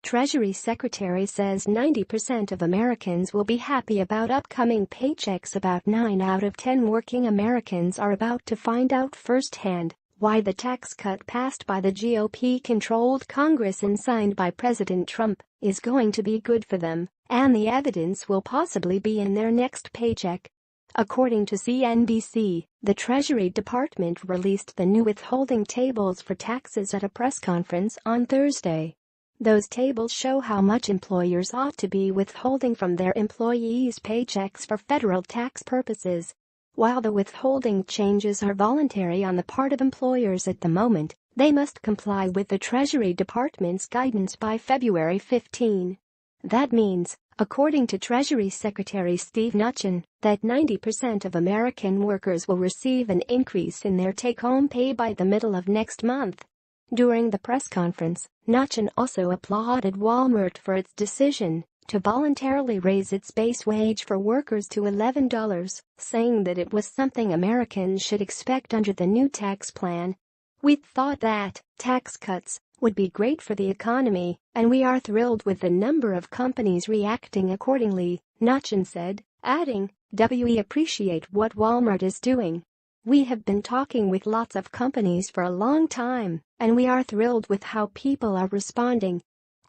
Treasury Secretary says 90% of Americans will be happy about upcoming paychecks. About 9 out of 10 working Americans are about to find out firsthand why the tax cut passed by the GOP-controlled Congress and signed by President Trump is going to be good for them, and the evidence will possibly be in their next paycheck. According to CNBC, the Treasury Department released the new withholding tables for taxes at a press conference on Thursday. Those tables show how much employers ought to be withholding from their employees' paychecks for federal tax purposes. While the withholding changes are voluntary on the part of employers at the moment, they must comply with the Treasury Department's guidance by February 15. That means, according to Treasury Secretary Steve Mnuchin, that 90% of American workers will receive an increase in their take-home pay by the middle of next month. During the press conference, Mnuchin also applauded Walmart for its decision to voluntarily raise its base wage for workers to $11, saying that it was something Americans should expect under the new tax plan. "We thought that tax cuts would be great for the economy, and we are thrilled with the number of companies reacting accordingly," Mnuchin said, adding, "We appreciate what Walmart is doing. We have been talking with lots of companies for a long time, and we are thrilled with how people are responding."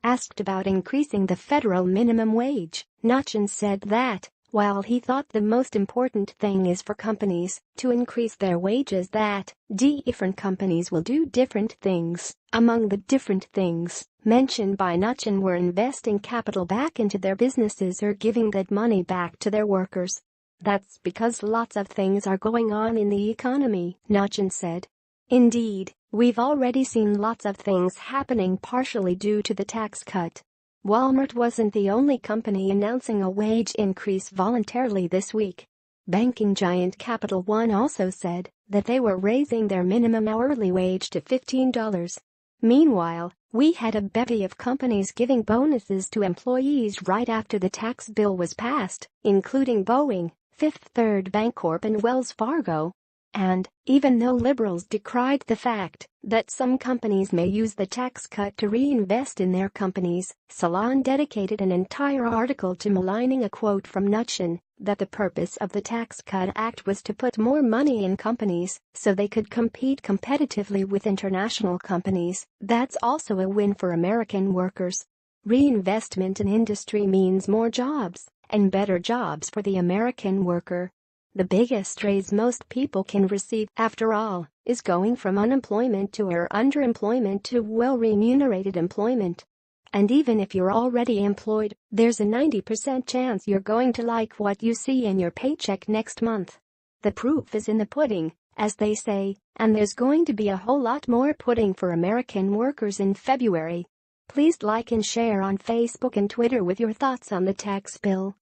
Asked about increasing the federal minimum wage, Mnuchin said that, while he thought the most important thing is for companies to increase their wages, that different companies will do different things. Among the different things mentioned by Mnuchin were investing capital back into their businesses or giving that money back to their workers. "That's because lots of things are going on in the economy," Mnuchin said. "Indeed, we've already seen lots of things happening partially due to the tax cut." Walmart wasn't the only company announcing a wage increase voluntarily this week. Banking giant Capital One also said that they were raising their minimum hourly wage to $15. Meanwhile, we had a bevy of companies giving bonuses to employees right after the tax bill was passed, including Boeing, Fifth Third Bancorp and Wells Fargo. And, even though liberals decried the fact that some companies may use the tax cut to reinvest in their companies, Salon dedicated an entire article to maligning a quote from Mnuchin that the purpose of the Tax Cut Act was to put more money in companies so they could compete competitively with international companies. "That's also a win for American workers. Reinvestment in industry means more jobs and better jobs for the American worker. The biggest raise most people can receive, after all, is going from unemployment to or underemployment to well-remunerated employment. And even if you're already employed, there's a 90% chance you're going to like what you see in your paycheck next month. The proof is in the pudding, as they say, and there's going to be a whole lot more pudding for American workers in February." Please like and share on Facebook and Twitter with your thoughts on the tax bill.